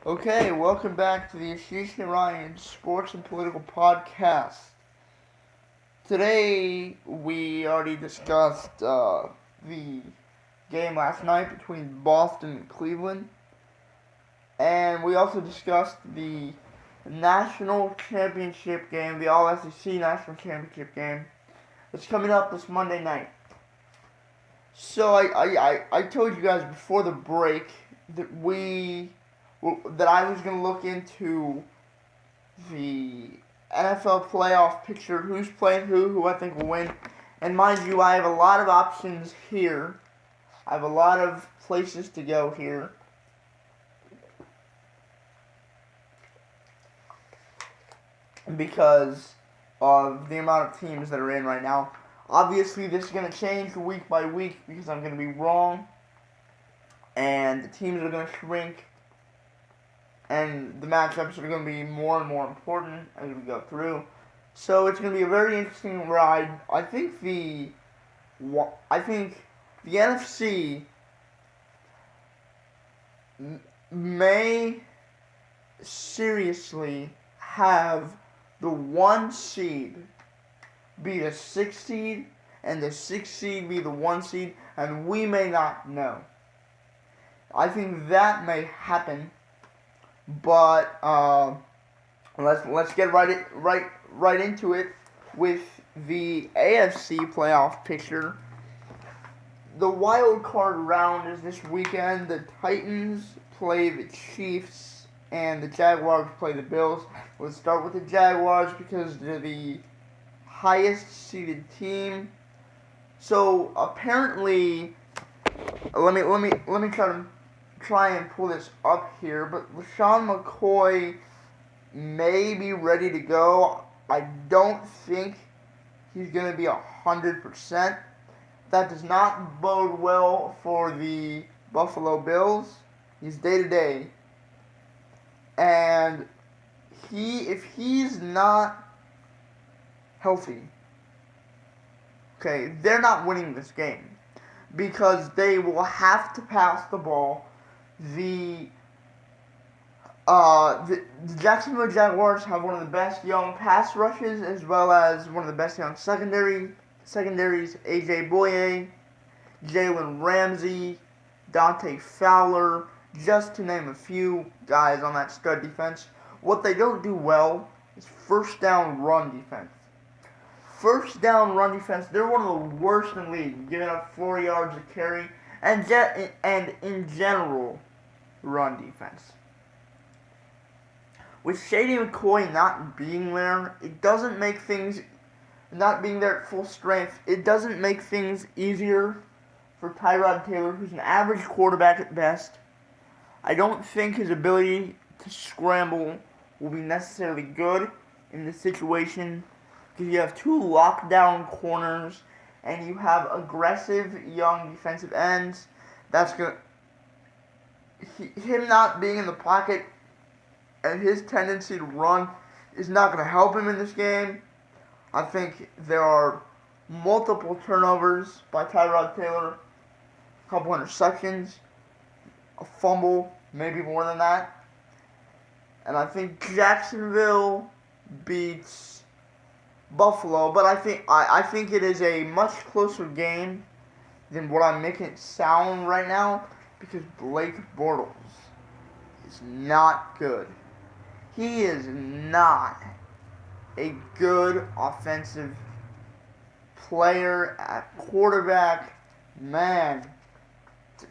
Okay, welcome back to the Ashish and Ryan Sports and Political Podcast. Today, we already discussed the game last night between Boston and Cleveland, and we also discussed the national championship game, the All SEC national championship game, that's coming up this Monday night. So I told you guys before the break that that I was going to look into the NFL playoff picture, who's playing who I think will win. And mind you, I have a lot of options here. I have a lot of places to go here. Because of the amount of teams that are in right now. Obviously, this is going to change week by week because I'm going to be wrong. And the teams are going to shrink. And the matchups are going to be more and more important as we go through. So it's going to be a very interesting ride. I think the NFC may seriously have the 1 seed be the 6 seed and the 6 seed be the 1 seed, and we may not know. I think that may happen, but let's get right into it with the AFC playoff picture. The wild card round is this weekend. The Titans play the Chiefs and the Jaguars play the Bills. Let's start with the Jaguars because they're the highest seeded team. So apparently, let me try and pull this up here. But LaShawn McCoy may be ready to go. I don't think he's gonna be 100%. That does not bode well for the Buffalo Bills. He's day to day, and if he's not healthy, okay, they're not winning this game because they will have to pass the ball. The Jacksonville Jaguars have one of the best young pass rushes as well as one of the best young secondaries. A.J. Boye, Jalen Ramsey, Dante Fowler, just to name a few guys on that stud defense. What they don't do well is first down run defense. First down run defense, they're one of the worst in the league, giving up 4 yards a carry, and in general, run defense. With Shady McCoy not being there, it doesn't make things, not being there at full strength, it doesn't make things easier for Tyrod Taylor, who's an average quarterback at best. I don't think his ability to scramble will be necessarily good in this situation because you have 2 lockdown corners and you have aggressive young defensive ends. That's gonna him not being in the pocket and his tendency to run is not going to help him in this game. I think there are multiple turnovers by Tyrod Taylor, a couple interceptions, a fumble, maybe more than that. And I think Jacksonville beats Buffalo, but I think it is a much closer game than what I'm making it sound right now because Blake Bortles is not good. He is not a good offensive player at quarterback. Man,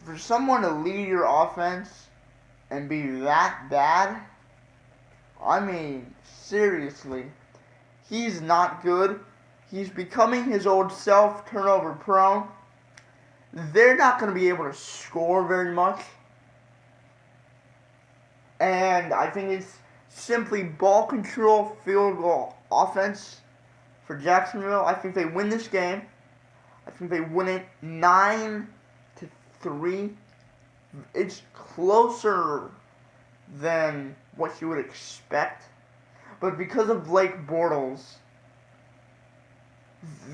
for someone to lead your offense and be that bad, I mean, seriously, he's not good. He's becoming his old self, turnover prone. They're not going to be able to score very much. And I think it's simply ball control, field goal offense for Jacksonville. I think they win this game. I think they win it 9-3. It's closer than what you would expect. But because of Blake Bortles,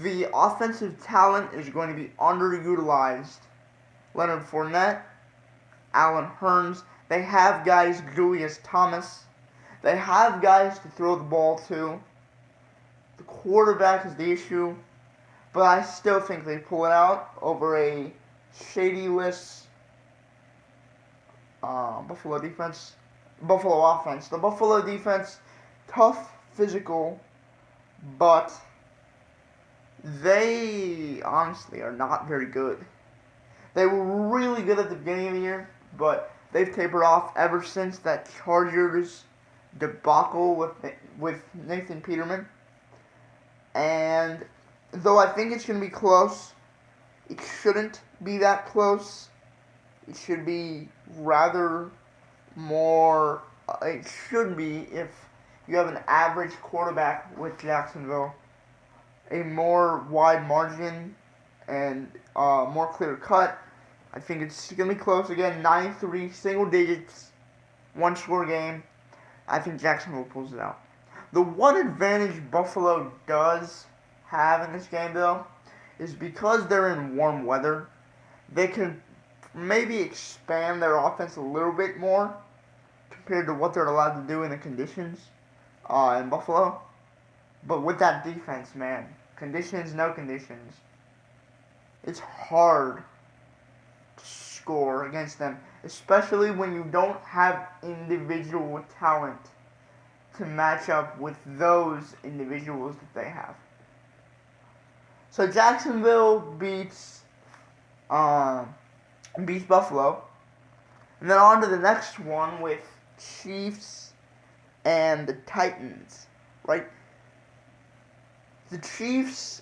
the offensive talent is going to be underutilized. Leonard Fournette, Allen Hurns, They have guys, Julius Thomas. They have guys to throw the ball to. The quarterback is the issue, but I still think they pull it out over a shady-less Buffalo defense. Buffalo offense. The Buffalo defense, tough, physical, but they honestly are not very good. They were really good at the beginning of the year, but they've tapered off ever since that Chargers debacle with Nathan Peterman. And though I think it's going to be close, it shouldn't be that close. It should be rather more. It should be, if you have an average quarterback with Jacksonville, a more wide margin and more clear cut. I think it's going to be close again. 9-3, single digits, one score game. I think Jacksonville pulls it out. The one advantage Buffalo does have in this game, though, is because they're in warm weather, they can maybe expand their offense a little bit more compared to what they're allowed to do in the conditions in Buffalo. But with that defense, man, conditions, no conditions, it's hard to score against them, especially when you don't have individual talent to match up with those individuals that they have. So Jacksonville beats Buffalo. And then on to the next one with Chiefs and the Titans, right? The Chiefs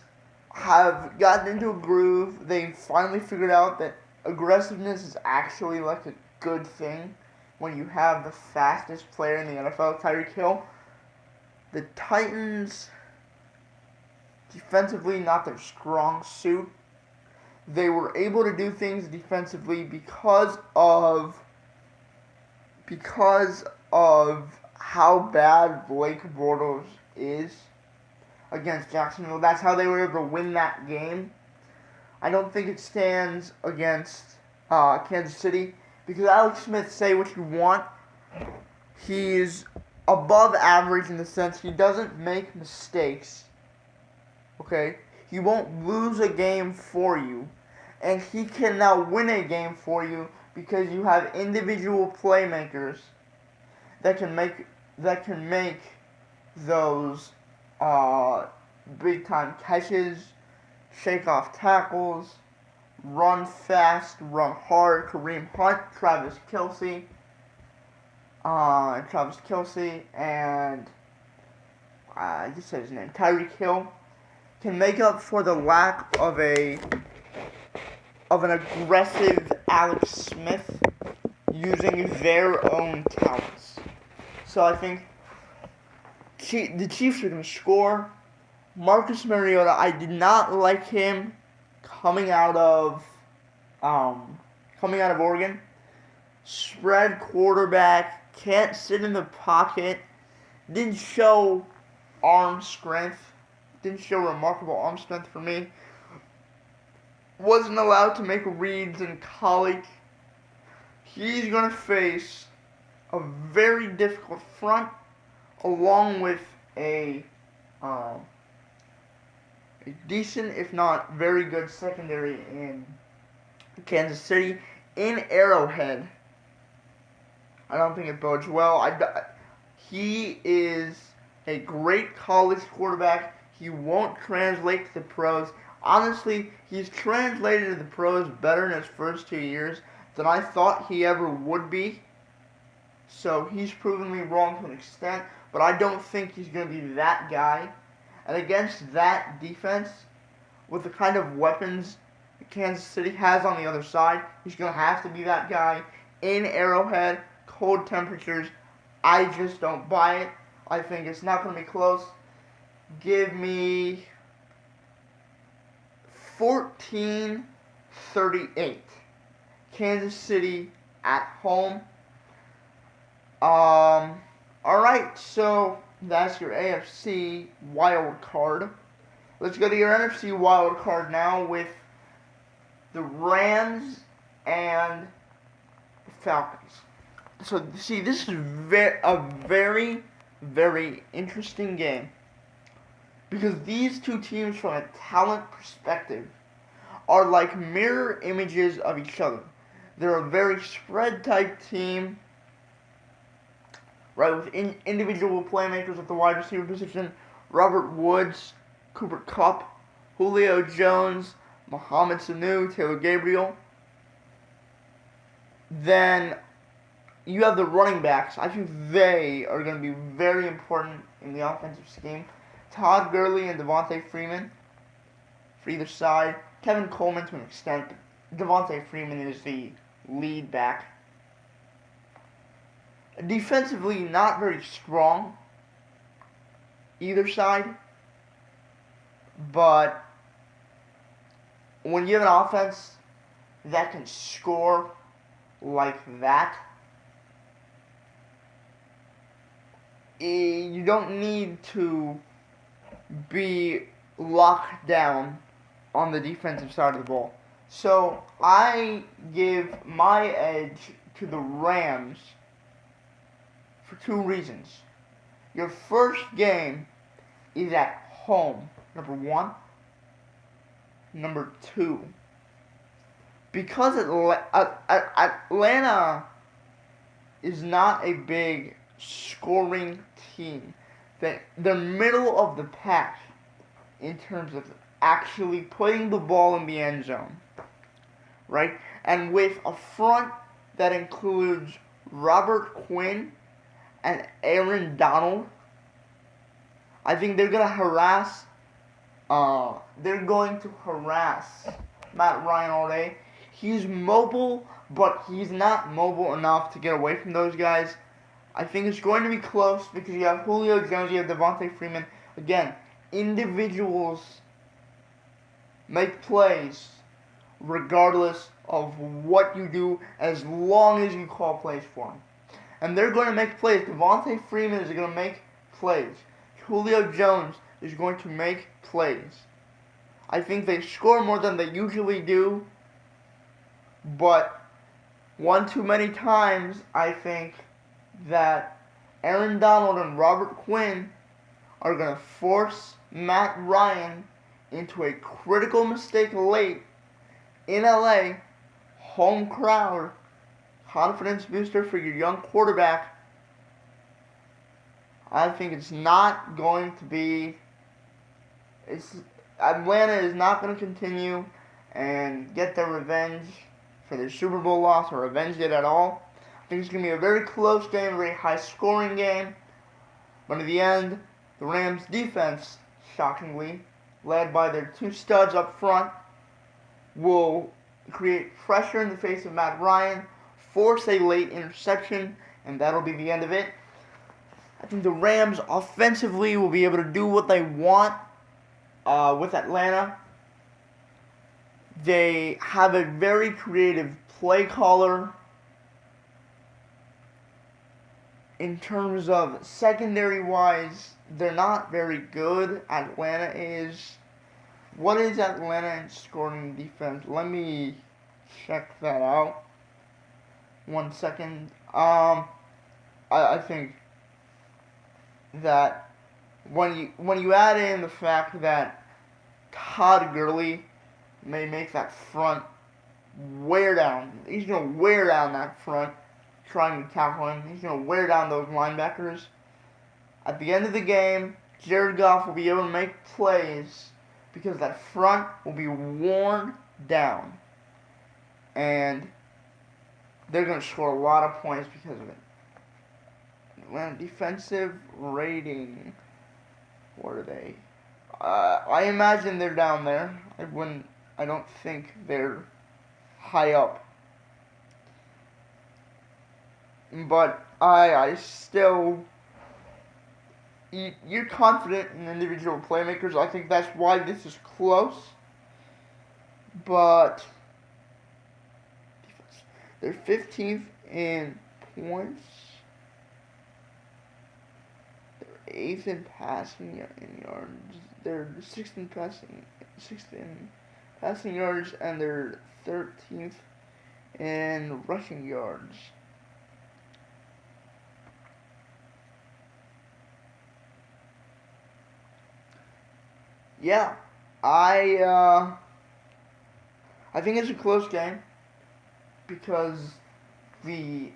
have gotten into a groove. They finally figured out that aggressiveness is actually like a good thing when you have the fastest player in the NFL, Tyreek Hill. The Titans, defensively, not their strong suit. They were able to do things defensively because of how bad Blake Bortles is against Jacksonville. That's how they were able to win that game. I don't think it stands against Kansas City because Alex Smith, say what you want, he's above average in the sense he doesn't make mistakes. Okay? He won't lose a game for you. And he can now win a game for you because you have individual playmakers that can make those big time catches, shake off tackles, run fast, run hard. Kareem Hunt, Travis Kelce, and I just said his name, Tyreek Hill, can make up for the lack of an aggressive Alex Smith using their own talents. So I think the Chiefs are going to score. Marcus Mariota, I did not like him coming out of Oregon. Spread quarterback, can't sit in the pocket, didn't show arm strength, didn't show remarkable arm strength for me. Wasn't allowed to make reads in college. He's going to face a very difficult front along with a decent, if not very good, secondary in Kansas City. In Arrowhead, I don't think it bodes well. He is a great college quarterback. He won't translate to the pros. Honestly, he's translated to the pros better in his first 2 years than I thought he ever would be. So he's proven me wrong to an extent, but I don't think he's going to be that guy. And against that defense, with the kind of weapons Kansas City has on the other side, he's going to have to be that guy. In Arrowhead, cold temperatures, I just don't buy it. I think it's not going to be close. Give me 14-38. Kansas City at home. Alright, so that's your AFC wild card. Let's go to your NFC wild card now with the Rams and the Falcons. So see, this is a very, very interesting game because these two teams, from a talent perspective, are like mirror images of each other. They're a very spread type team, right? With individual playmakers at the wide receiver position: Robert Woods, Cooper Kupp, Julio Jones, Mohamed Sanu, Taylor Gabriel. Then you have the running backs. I think they are going to be very important in the offensive scheme. Todd Gurley and Devontae Freeman for either side. Kevin Coleman to an extent. Devontae Freeman is the lead back. Defensively, not very strong either side. But when you have an offense that can score like that, you don't need to be locked down on the defensive side of the ball. So I give my edge to the Rams for two reasons. Your first game is at home, number one. Number two, because Atlanta is not a big scoring team, they're middle of the pack in terms of actually putting the ball in the end zone, right? And with a front that includes Robert Quinn and Aaron Donald, I think they're going to harass Matt Ryan all day. He's mobile, but he's not mobile enough to get away from those guys. I think it's going to be close because you have Julio Jones, you have Devontae Freeman. Again, individuals make plays regardless of what you do, as long as you call plays for them. And they're going to make plays. Devontae Freeman is going to make plays. Julio Jones is going to make plays. I think they score more than they usually do, but one too many times, I think that Aaron Donald and Robert Quinn are going to force Matt Ryan into a critical mistake late in LA, home crowd, confidence booster for your young quarterback. I think it's not going to be. Atlanta is not going to continue and get their revenge for their Super Bowl loss or avenge it at all. I think it's going to be a very close game, a very high-scoring game. But in the end, the Rams' defense, shockingly, led by their two studs up front, will create pressure in the face of Matt Ryan, force a late interception, and that'll be the end of it. I think the Rams offensively will be able to do what they want with Atlanta. They have a very creative play caller. In terms of secondary-wise, they're not very good. Atlanta is. What is Atlanta in scoring defense? Let me check that out. 1 second. I think that when you add in the fact that Todd Gurley may make that front wear down, he's gonna wear down that front trying to tackle him. He's gonna wear down those linebackers. At the end of the game, Jared Goff will be able to make plays because that front will be worn down, and they're gonna score a lot of points because of it. Atlanta defensive rating. What are they? I imagine they're down there. I don't think they're high up. But I still. You're confident in individual playmakers. I think that's why this is close. But they're 15th in points. 8th in passing yards. They're 6th in passing yards, and they're 13th in rushing yards. Yeah, I I think it's a close game because the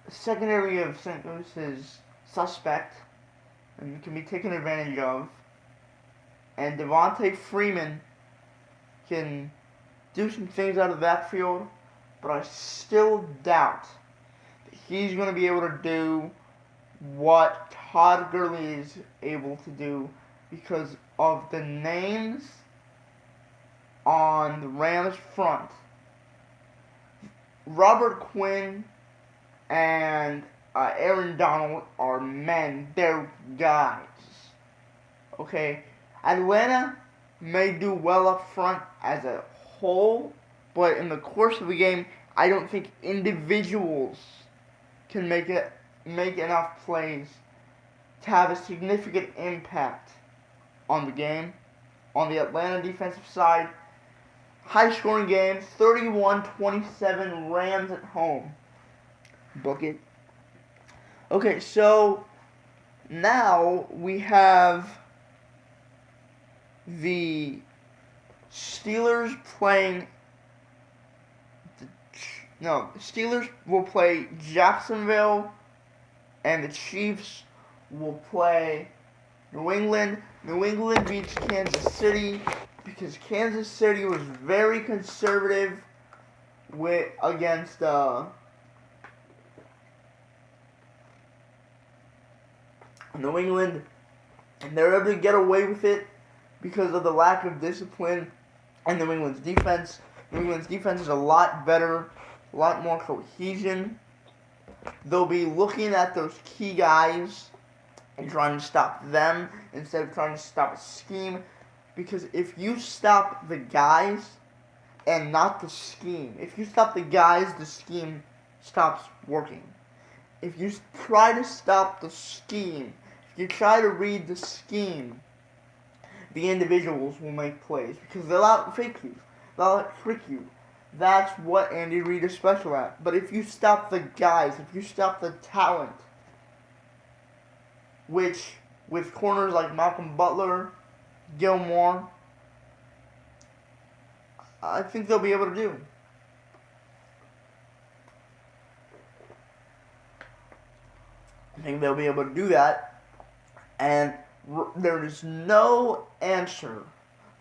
secondary of St. Louis is suspect and can be taken advantage of, and Devontae Freeman can do some things out of the backfield, but I still doubt that he's going to be able to do what Todd Gurley is able to do because of the names on the Rams front. Robert Quinn and Aaron Donald are men. They're guys. Okay? Atlanta may do well up front as a whole, but in the course of the game, I don't think individuals can make enough plays to have a significant impact on the game. On the Atlanta defensive side, high-scoring game, 31-27 Rams at home. Book it. Okay, so now we have the Steelers playing. Steelers will play Jacksonville, and the Chiefs will play New England. New England beats Kansas City because Kansas City was very conservative against New England, and they're able to get away with it because of the lack of discipline in New England's defense. New England's defense is a lot better, a lot more cohesion. They'll be looking at those key guys and trying to stop them instead of trying to stop a scheme. Because if you stop the guys and not the scheme, if you stop the guys, the scheme stops working. If you try to stop the scheme, if you try to read the scheme, the individuals will make plays because they'll out-fake you. They'll out-trick you. That's what Andy Reid is special at. But if you stop the guys, if you stop the talent, which with corners like Malcolm Butler, Gilmore, I think they'll be able to do. I think they'll be able to do that. And there is no answer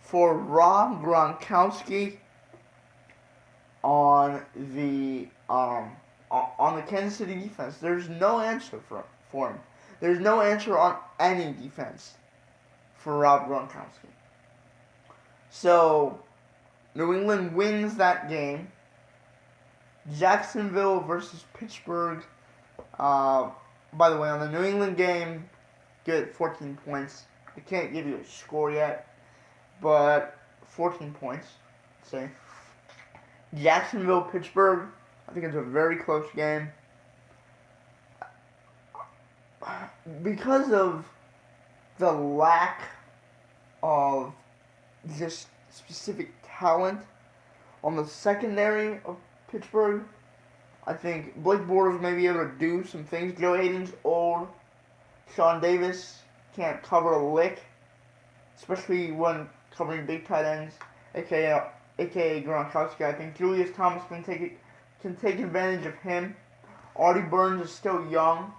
for Rob Gronkowski on the Kansas City defense. There's no answer for him. There's no answer on any defense for Rob Gronkowski. So New England wins that game. Jacksonville versus Pittsburgh. By the way, on the New England game, get 14 points. I can't give you a score yet, but 14 points, say. Jacksonville, Pittsburgh, I think it's a very close game. Because of the lack of just specific talent on the secondary of Pittsburgh, I think Blake Bortles may be able to do some things. Joe Hayden's old. Sean Davis can't cover a lick, especially when covering big tight ends, aka Gronkowski. I think Julius Thomas can take advantage of him. Artie Burns is still young.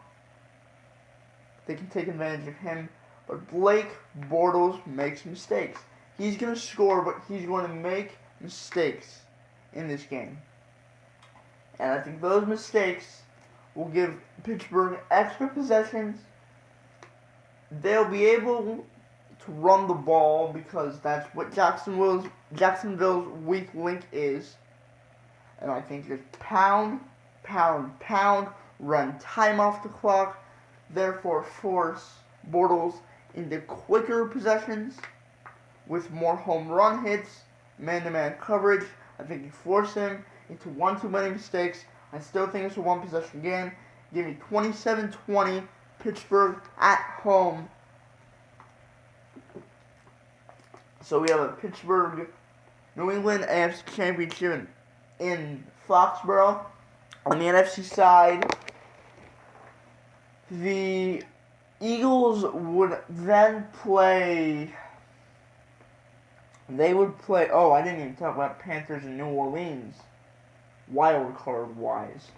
They can take advantage of him. But Blake Bortles makes mistakes. He's going to score, but he's going to make mistakes in this game. And I think those mistakes will give Pittsburgh extra possessions. They'll be able to run the ball because that's what Jacksonville's weak link is. And I think just pound, run time off the clock, therefore force Bortles into quicker possessions with more home run hits, man-to-man coverage. I think you force him into one too many mistakes. I still think it's a one-possession game. Give me 27-20, Pittsburgh at home. So we have a Pittsburgh, New England AFC Championship in Foxborough. On the NFC side, the Eagles would then play They would play. Oh, I didn't even talk about Panthers and New Orleans. Wild card wise.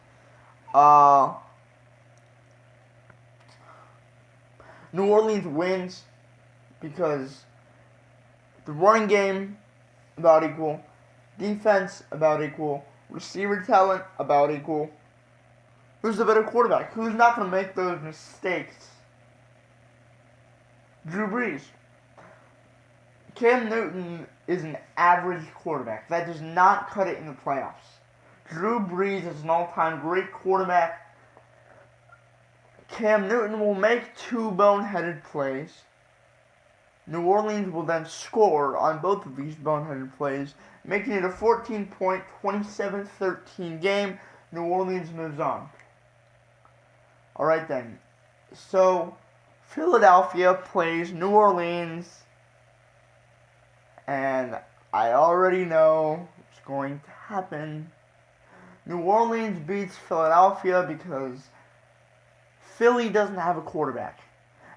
New Orleans wins because the running game about equal, defense about equal, receiver talent about equal. Who's the better quarterback? Who's not going to make those mistakes? Drew Brees. Cam Newton is an average quarterback. That does not cut it in the playoffs. Drew Brees is an all-time great quarterback. Cam Newton will make 2 boneheaded plays. New Orleans will then score on both of these boneheaded plays, making it a 14-point, 27-13 game. New Orleans moves on. Alright then. So, Philadelphia plays New Orleans, and I already know what's going to happen. New Orleans beats Philadelphia because Philly doesn't have a quarterback.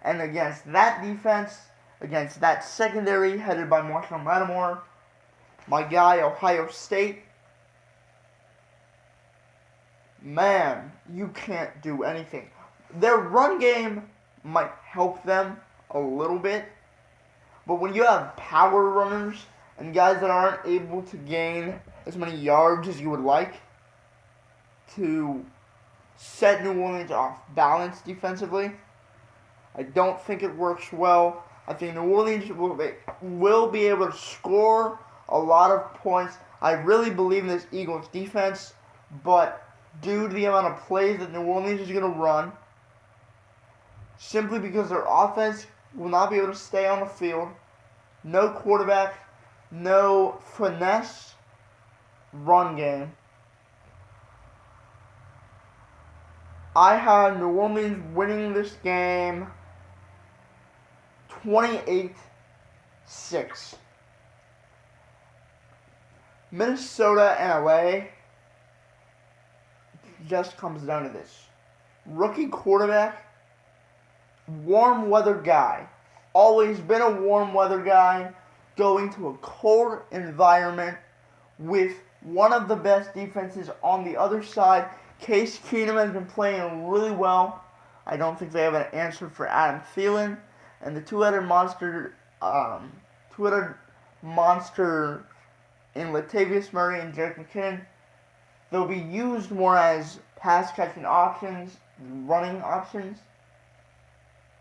And against that defense, against that secondary headed by Marshall Lattimore, my guy, Ohio State, man, you can't do anything. Their run game might help them a little bit, but when you have power runners and guys that aren't able to gain as many yards as you would like to set New Orleans off balance defensively, I don't think it works well. I think New Orleans will be able to score a lot of points. I really believe in this Eagles defense, but due to the amount of plays that New Orleans is going to run, simply because their offense will not be able to stay on the field, no quarterback, no finesse run game, I have New Orleans winning this game 28-6. Minnesota and LA just comes down to this. Rookie quarterback, warm weather guy. Always been a warm weather guy, going to a cold environment with one of the best defenses on the other side. Case Keenum has been playing really well. I don't think they have an answer for Adam Thielen. And the two-headed monster in Latavius Murray and Jerick McKinnon, they'll be used more as pass-catching options, running options.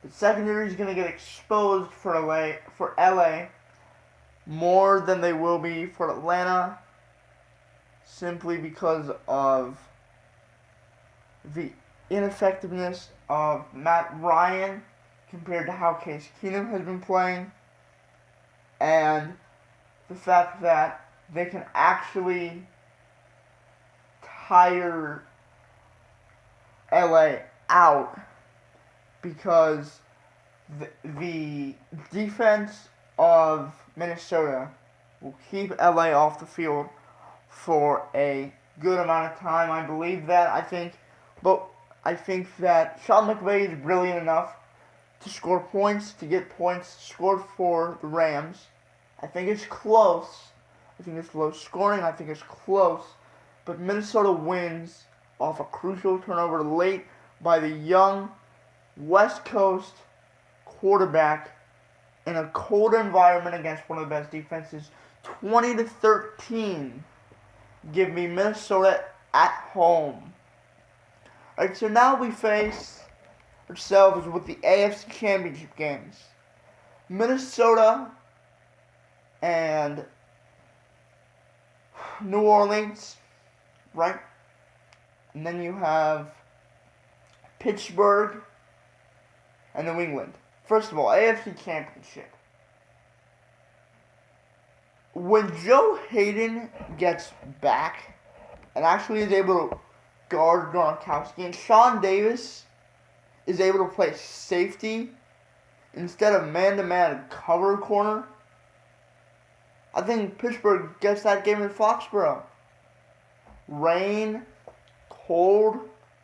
The secondary is going to get exposed for LA more than they will be for Atlanta, simply because of the ineffectiveness of Matt Ryan compared to how Case Keenum has been playing, and the fact that they can actually tire LA out because the defense of Minnesota will keep LA off the field for a good amount of time. I believe that. I think that Sean McVay is brilliant enough to score points, to get points scored for the Rams. I think it's close. I think it's low scoring. I think it's close. But Minnesota wins off a crucial turnover late by the young West Coast quarterback in a cold environment against one of the best defenses. 20-13. Give me Minnesota at home. Alright, so now we face ourselves with the AFC Championship games. Minnesota and New Orleans, right? And then you have Pittsburgh and New England. First of all, AFC Championship. When Joe Hayden gets back and actually is able to guard Gronkowski, and Sean Davis is able to play safety instead of man-to-man cover corner, I think Pittsburgh gets that game in Foxborough. Rain, cold,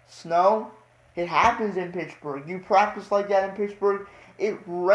snow, it happens in Pittsburgh. You practice like that in Pittsburgh, it rains.